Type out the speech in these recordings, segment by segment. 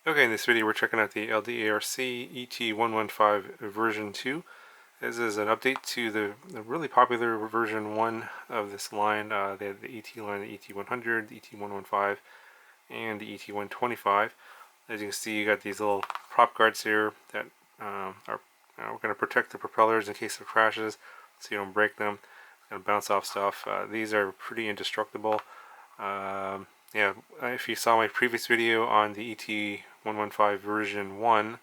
Okay, in this video we're checking out the LDARC ET115 version 2. This is an update to the really popular version 1 of this line. They had the ET line, the ET100, the ET115, and the ET125. As you can see, you got these little prop guards here that are going to protect the propellers in case of crashes, so you don't break them. It's going to bounce off stuff. These are pretty indestructible. Yeah, if you saw my previous video on the ET115 version 1,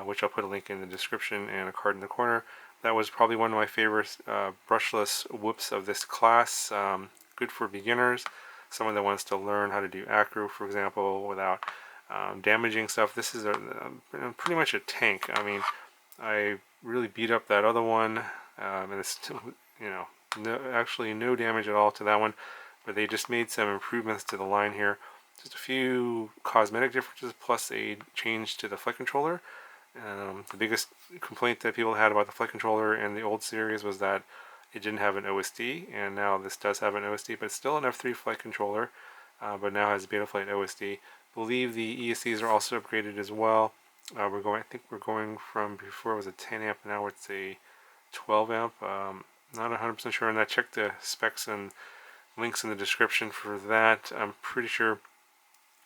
which I'll put a link in the description and a card in the corner, that was probably one of my favorite brushless whoops of this class. Good for beginners, someone that wants to learn how to do acro, for example, without damaging stuff. This is pretty much a tank. I mean, I really beat up that other one, and it's still, actually no damage at all to that one. But they just made some improvements to the line here. Just a few cosmetic differences, plus a change to the flight controller. The biggest complaint that people had about the flight controller in the old series was that it didn't have an OSD, and now this does have an OSD, but it's still an F3 flight controller, but now has Betaflight OSD. I believe the ESCs are also upgraded as well. I think we're going from, before it was a 10 amp, now it's a 12 amp. Not 100% sure on that. Check the specs and links in the description for that. I'm pretty sure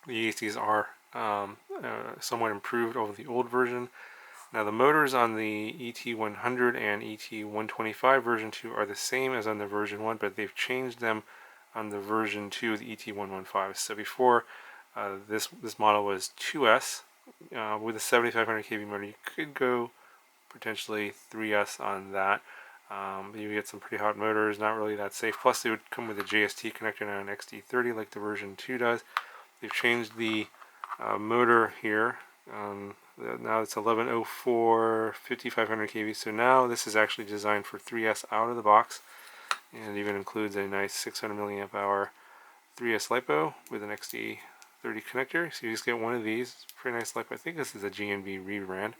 the ESCs are somewhat improved over the old version. Now the motors on the ET100 and ET125 version 2 are the same as on the version 1, but they've changed them on the version 2 of the ET115. So before, this model was 2S with a 7500 kV motor. You could go potentially 3S on that. You get some pretty hot motors, not really that safe. Plus, they would come with a JST connector and an XT30 like the version 2 does. They've changed the motor here. Now it's 1104 5500 kV. So now this is actually designed for 3S out of the box, and even includes a nice 600 milliamp hour 3S LiPo with an XT30 connector. So you just get one of these. It's pretty nice LiPo. I think this is a GNB rebrand.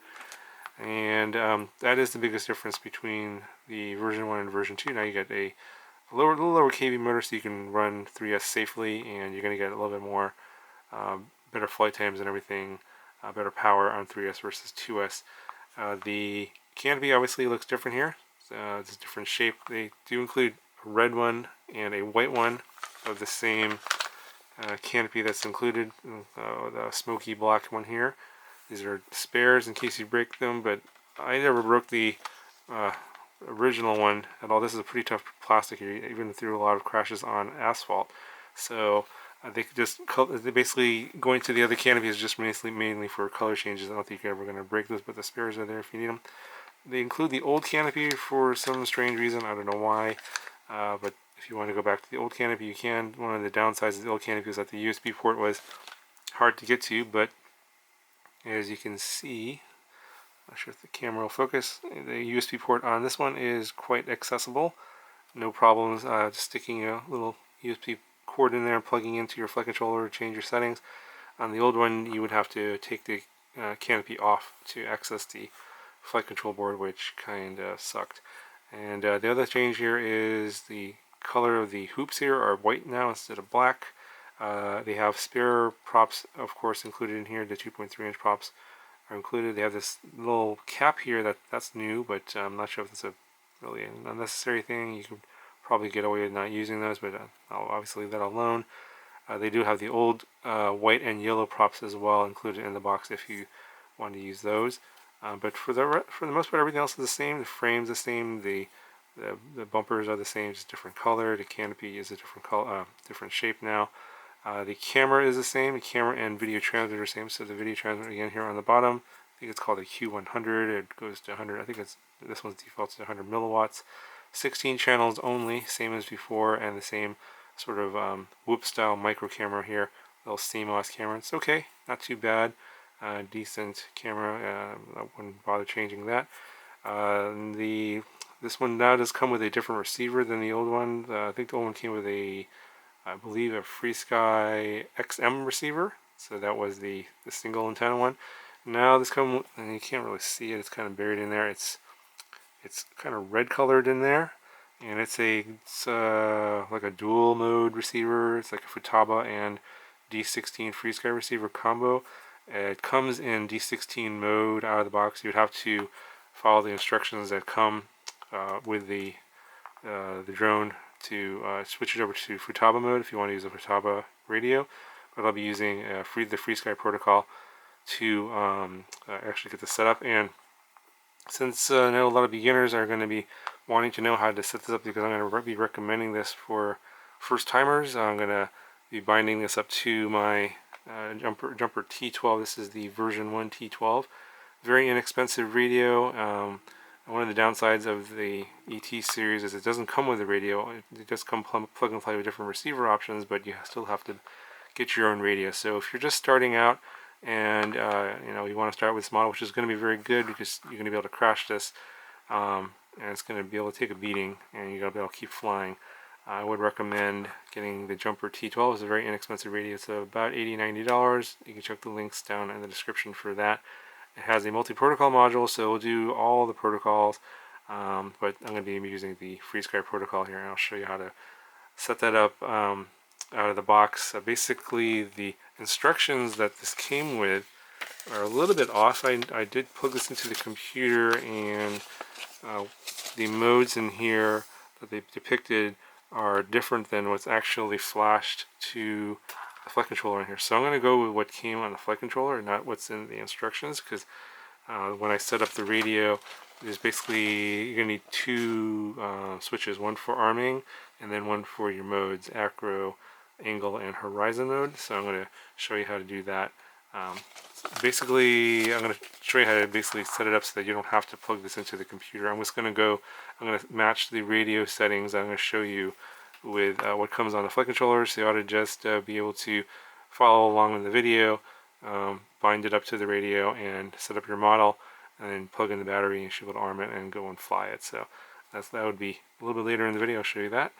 And that is the biggest difference between the version 1 and version 2. Now you get a little lower kV motor, so you can run 3S safely, and you're going to get a little bit more better flight times and everything, better power on 3S versus 2S. The canopy obviously looks different here. It's a different shape. They do include a red one and a white one of the same canopy that's included, the smoky black one here. These are spares in case you break them, but I never broke the original one at all. This is a pretty tough plastic here, even through a lot of crashes on asphalt. So they basically, going to the other canopy is just mainly for color changes. I don't think you're ever going to break those, but the spares are there if you need them. They include the old canopy for some strange reason. I don't know why, but if you want to go back to the old canopy, you can. One of the downsides of the old canopy is that the USB port was hard to get to, but as you can see, not sure if the camera will focus, the USB port on this one is quite accessible. No problems just sticking a little USB cord in there and plugging into your flight controller to change your settings. On the old one, you would have to take the canopy off to access the flight control board, which kind of sucked. And the other change here is the color of the hoops here are white now instead of black. They have spare props, of course, included in here. The 2.3 inch props are included. They have this little cap here that's new, but I'm not sure if it's really an unnecessary thing. You could probably get away with not using those, but I'll obviously leave that alone. They do have the old white and yellow props as well included in the box if you want to use those. But for the most part, everything else is the same. The frame's the same. The bumpers are the same, just different color. The canopy is a different color, different shape now. The camera is the same. The camera and video transmitter are the same. So the video transmitter again here on the bottom, I think it's called a Q100. It goes to 100. I think this one's defaults to 100 milliwatts. 16 channels only, same as before, and the same sort of whoop style micro camera here. Little CMOS camera. It's okay, not too bad. Decent camera. I wouldn't bother changing that. This one now does come with a different receiver than the old one. I think the old one came with I believe a FreeSky XM receiver, so that was the single antenna one. Now this comes, and you can't really see it, it's kind of buried in there. It's kind of red colored in there, and it's like a dual mode receiver. It's like a Futaba and D16 FreeSky receiver combo. It comes in D16 mode out of the box. You would have to follow the instructions that come with the drone to switch it over to Futaba mode if you want to use a Futaba radio. But I'll be using the FreeSky protocol to actually get this set up. And since I know a lot of beginners are going to be wanting to know how to set this up, because I'm going to be recommending this for first timers, I'm going to be binding this up to my Jumper T12. This is the version 1 T12. Very inexpensive radio. One of the downsides of the ET series is it doesn't come with a radio. It does come plug and play with different receiver options, but you still have to get your own radio. So if you're just starting out and you want to start with this model, which is going to be very good because you're going to be able to crash this, and it's going to be able to take a beating, and you're going to be able to keep flying. I would recommend getting the Jumper T12. It's a very inexpensive radio. It's about $80–90. You can check the links down in the description for that. It has a multi-protocol module, so we'll do all the protocols, but I'm going to be using the FreeSky protocol here, and I'll show you how to set that up out of the box. Basically, the instructions that this came with are a little bit off. I did plug this into the computer, and the modes in here that they depicted are different than what's actually flashed to the flight controller in here. So I'm going to go with what came on the flight controller and not what's in the instructions, because when I set up the radio, there's basically, you're going to need two switches, one for arming and then one for your modes, acro, angle, and horizon mode. So I'm going to show you how to do that. Basically, I'm going to show you how to basically set it up so that you don't have to plug this into the computer. I'm going to match the radio settings I'm going to show you with what comes on the flight controller, so you ought to just be able to follow along in the video, bind it up to the radio, and set up your model, and then plug in the battery, and you should be able to arm it and go and fly it. So that would be a little bit later in the video. I'll show you that.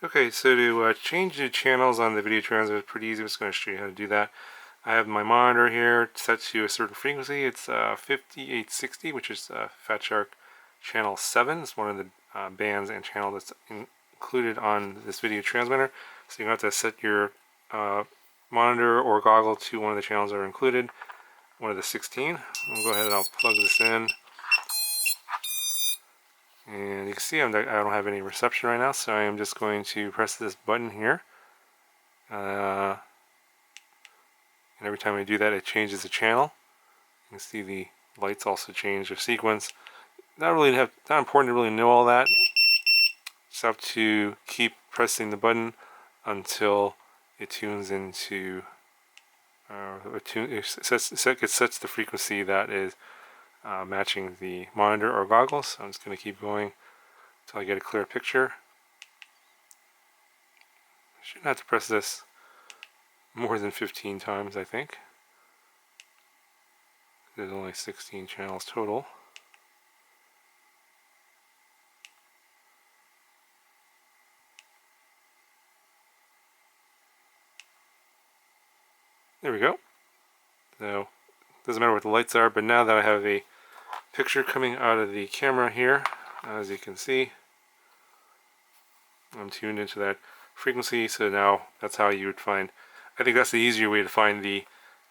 Okay, so to change the channels on the video transmitter is pretty easy. I'm just going to show you how to do that. I have my monitor here set to a certain frequency. It's 5860, which is Fat Shark channel 7. It's one of the bands and channel that's included on this video transmitter. So you have to set your monitor or goggle to one of the channels that are included, one of the 16. I'll go ahead and I'll plug this in. And you can see I don't have any reception right now, so I am just going to press this button here. And every time I do that, it changes the channel. You can see the lights also change their sequence. Not important to really know all that. Just have to keep pressing the button until it tunes into, it sets the frequency that is matching the monitor or goggles. So I'm just going to keep going until I get a clear picture. I shouldn't have to press this more than 15 times, I think. There's only 16 channels total. There we go. So, doesn't matter what the lights are, but now that I have a picture coming out of the camera here, as you can see, I'm tuned into that frequency, so now that's how you would find, I think that's the easier way to find the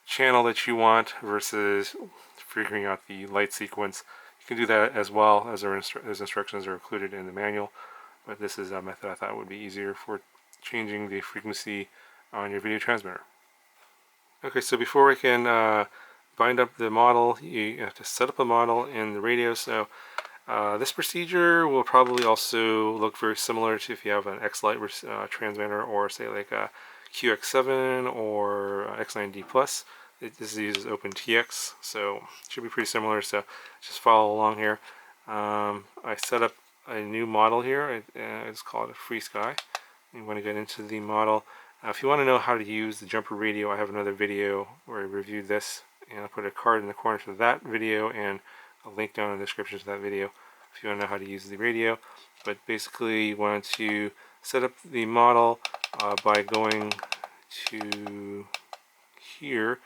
channel that you want versus figuring out the light sequence. You can do that as well, as those instructions are included in the manual, but this is a method I thought would be easier for changing the frequency on your video transmitter. Okay, so before we can bind up the model, you have to set up a model in the radio. So this procedure will probably also look very similar to if you have an X-Lite transmitter, or say like a QX7 or X9D Plus. This uses OpenTX, so it should be pretty similar. So just follow along here. I set up a new model here. It's called a FreeSky. You want to get into the model. If you want to know how to use the Jumper Radio, I have another video where I reviewed this, and I'll put a card in the corner to that video and a link down in the description to that video if you want to know how to use the radio. But basically, you want to set up the model by going to here,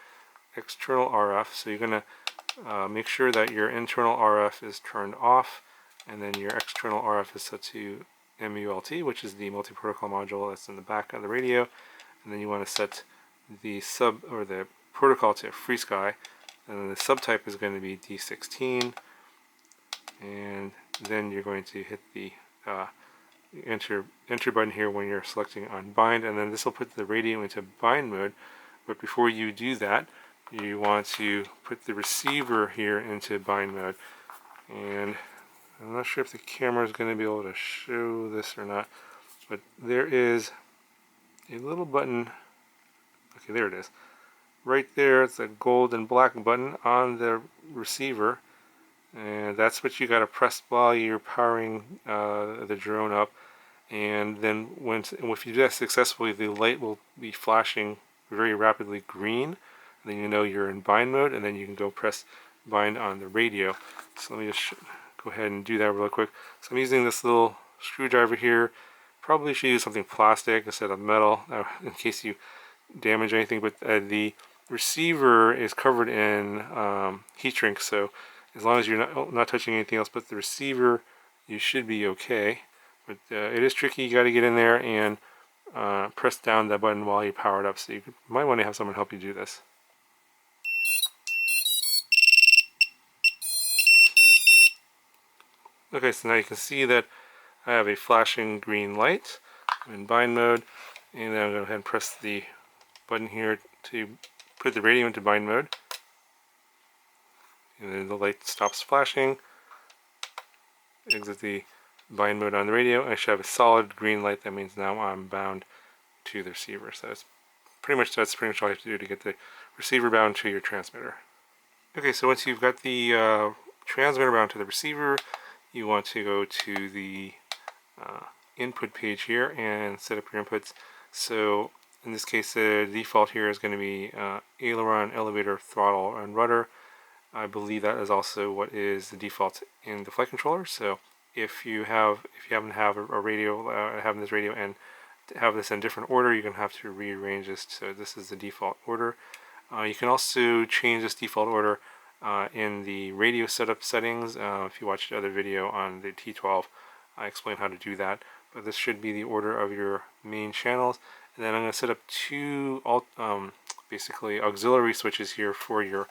external RF. So you're going to make sure that your internal RF is turned off, and then your external RF is set to MULT, which is the multi-protocol module that's in the back of the radio. And then you want to set the protocol to FreeSky, and then the subtype is going to be D16, and then you're going to hit the enter button here when you're selecting on bind, and then this will put the radio into bind mode. But before you do that, you want to put the receiver here into bind mode. And I'm not sure if the camera is going to be able to show this or not, but there is a little button. Okay, there it is. Right there, it's a gold and black button on the receiver, and that's what you got to press while you're powering the drone up. And then if you do that successfully, the light will be flashing very rapidly green, and then you know you're in bind mode, and then you can go press bind on the radio. So let me just go ahead and do that real quick. So I'm using this little screwdriver here. Probably should use something plastic instead of metal in case you damage anything, but the receiver is covered in heat shrink, so as long as you're not touching anything else but the receiver, you should be okay. But it is tricky. You got to get in there and press down that button while you power it up, so you might want to have someone help you do this. Okay, so now you can see that I have a flashing green light. I'm in bind mode, and then I'm going to go ahead and press the button here to put the radio into bind mode, and then the light stops flashing. Exit the bind mode on the radio. I should have a solid green light. That means now I'm bound to the receiver. So that's pretty much all you have to do to get the receiver bound to your transmitter. Okay, so once you've got the transmitter bound to the receiver, you want to go to the input page here and set up your inputs. So in this case, the default here is going to be aileron, elevator, throttle, and rudder. I believe that is also what is the default in the flight controller. So if you happen to have a radio, having this radio and have this in different order, you're going to have to rearrange this. So this is the default order. You can also change this default order in the radio setup settings. If you watched the other video on the T12, I explained how to do that. But this should be the order of your main channels. And then I'm going to set up two basically auxiliary switches here for your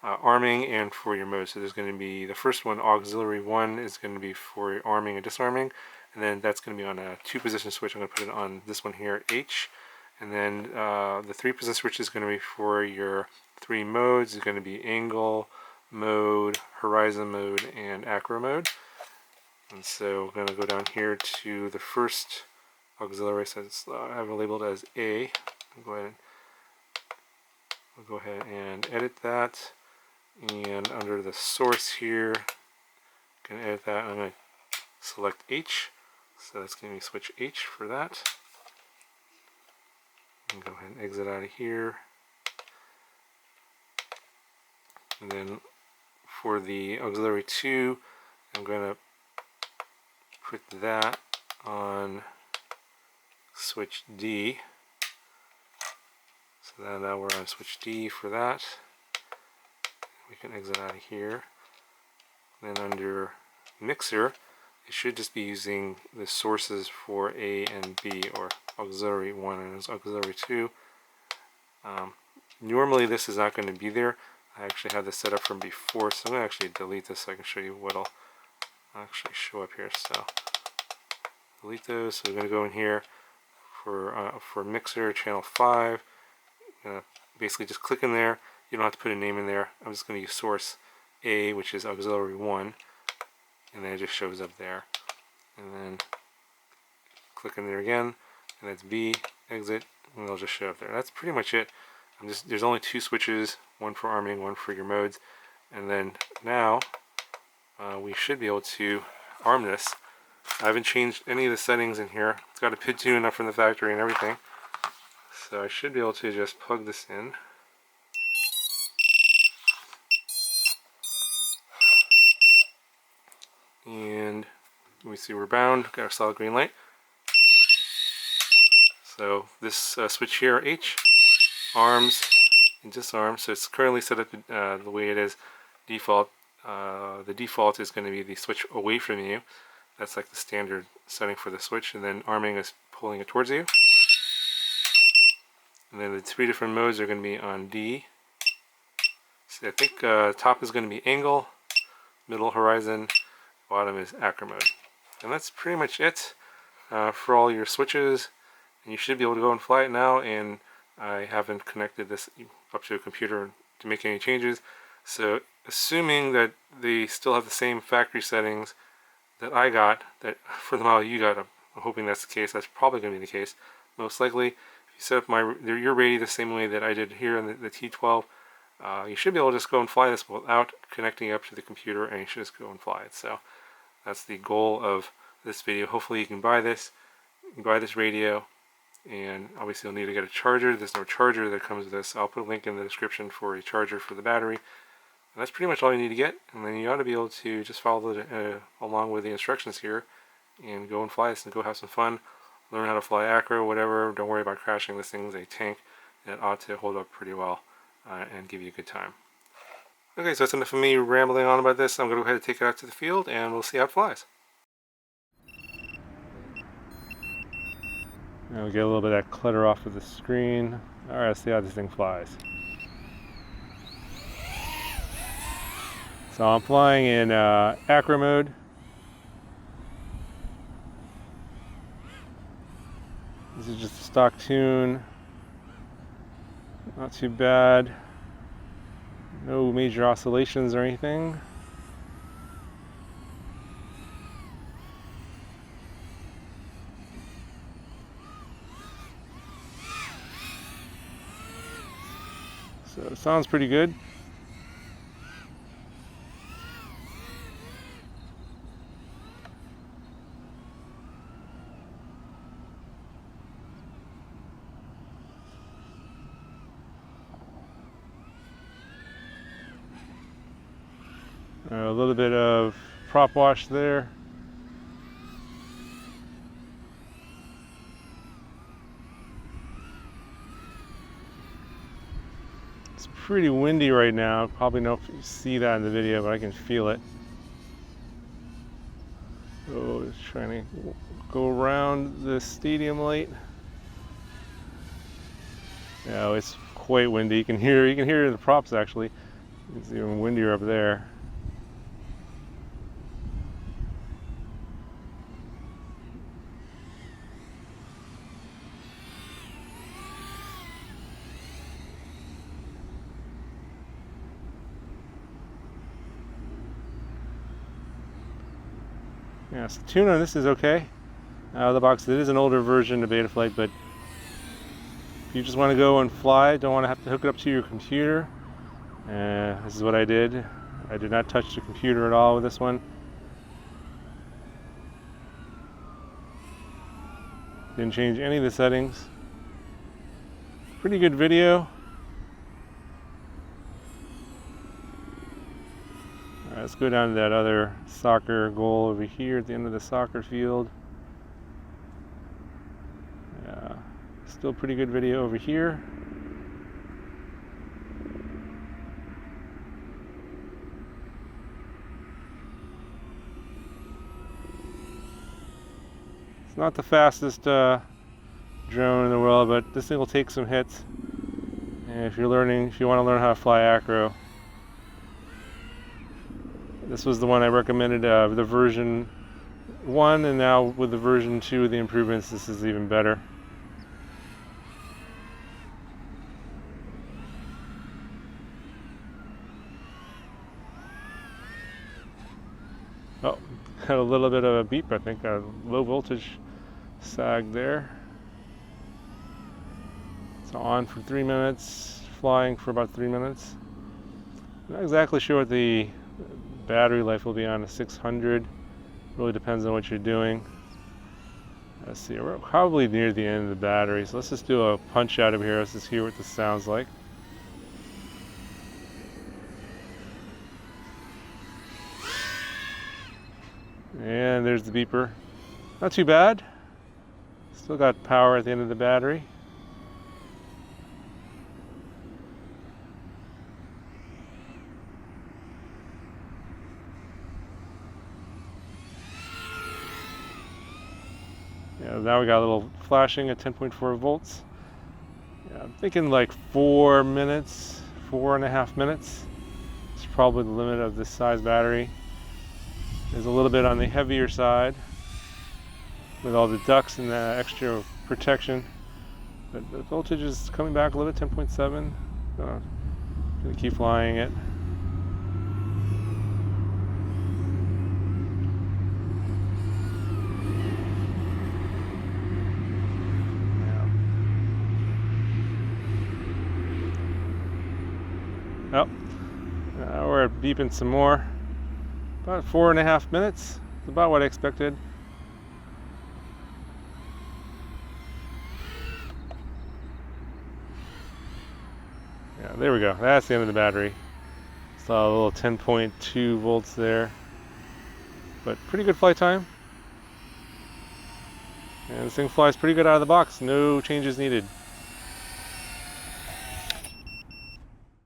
arming and for your mode. So there's going to be the first one, auxiliary 1, is going to be for arming and disarming, and then that's going to be on a 2-position switch. I'm going to put it on this one here, H, and then the 3-position switch is going to be for your 3 modes. It's going to be angle mode, horizon mode, and acro mode. And so I'm going to go down here to the first auxiliary, since I have it labeled as A. I'll go ahead and edit that. And under the source here, I can edit that. I'm going to select H, so that's going to be switch H for that. And go ahead and exit out of here. And then for the auxiliary 2, I'm going to put that on switch D. So now we're on switch D for that. We can exit out of here. Then under mixer, it should just be using the sources for A and B, or auxiliary 1 and auxiliary 2. Normally this is not going to be there. I actually had this set up from before, so I'm going to actually delete this so I can show you what'll actually show up here. So delete those. So we're going to go in here for mixer channel 5. Basically just click in there. You don't have to put a name in there. I'm just going to use source A, which is auxiliary 1, and then it just shows up there. And then click in there again, and that's B, exit, and it'll just show up there. That's pretty much it. There's only 2 switches, one for arming, one for your modes. And then now we should be able to arm this. I haven't changed any of the settings in here. It's got a PID tune up from the factory and everything. So I should be able to just plug this in. And we see we're bound, got our solid green light. So this switch here, H, arms and disarms. So it's currently set up the way it is default. The default is going to be the switch away from you. That's like the standard setting for the switch. And then arming is pulling it towards you. And then the 3 different modes are going to be on D, So I think top is going to be angle, middle horizon, bottom is acro mode. And that's pretty much it for all your switches. And you should be able to go and fly it now, and I haven't connected this up to a computer to make any changes. So assuming that they still have the same factory settings that I got, that for the model you got, I'm hoping that's the case. That's probably going to be the case, most likely. If you set up your radio the same way that I did here in the T12, you should be able to just go and fly this without connecting up to the computer, and you should just go and fly it. So that's the goal of this video. Hopefully you can buy this. You can buy this radio, and obviously you'll need to get a charger. There's no charger that comes with this. I'll put a link in the description for a charger for the battery. And that's pretty much all you need to get, and then you ought to be able to just follow along with the instructions here and go and fly this and go have some fun, learn how to fly acro, whatever. Don't worry about crashing. This thing's a tank, and it ought to hold up pretty well and give you a good time. Okay, so that's enough of me rambling on about this. I'm going to go ahead and take it out to the field, and we'll see how it flies. Now we get a little bit of that clutter off of the screen. Alright, let's see how this thing flies. So I'm flying in acro mode. This is just a stock tune. Not too bad. No major oscillations or anything. So it sounds pretty good. A little bit of prop wash there. It's pretty windy right now. Probably don't know if you see that in the video, but I can feel it. Oh, just trying to go around the stadium light. Yeah, it's quite windy. You can hear the props actually. It's even windier up there. Yeah, so the tune on this is okay. Out of the box, it is an older version of Betaflight, but if you just want to go and fly, don't want to have to hook it up to your computer, this is what I did. I did not touch the computer at all with this one. Didn't change any of the settings. Pretty good video. Let's go down to that other soccer goal over here at the end of the soccer field. Yeah, still pretty good video over here. It's not the fastest drone in the world, but this thing will take some hits. And if you want to learn how to fly acro, this was the one I recommended, the version 1, and now with the version 2 of the improvements, this is even better. Oh, got a little bit of a beep, I think, a low voltage sag there. It's on for 3 minutes, flying for about 3 minutes. Not exactly sure what the battery life will be on a 600. Really depends on what you're doing. Let's see, we're probably near the end of the battery, so let's just do a punch out of here. Let's just hear what this sounds like. And there's the beeper. Not too bad. Still got power at the end of the battery. Yeah, now we got a little flashing at 10.4 volts. Yeah, I'm thinking like 4 minutes, 4.5 minutes. It's probably the limit of this size battery. It's a little bit on the heavier side with all the ducts and the extra protection. But the voltage is coming back a little bit, 10.7. Gonna keep flying it. Oh, we're beeping some more. About 4.5 minutes. It's about what I expected. Yeah, there we go. That's the end of the battery. Saw a little 10.2 volts there. But pretty good flight time. And this thing flies pretty good out of the box. No changes needed.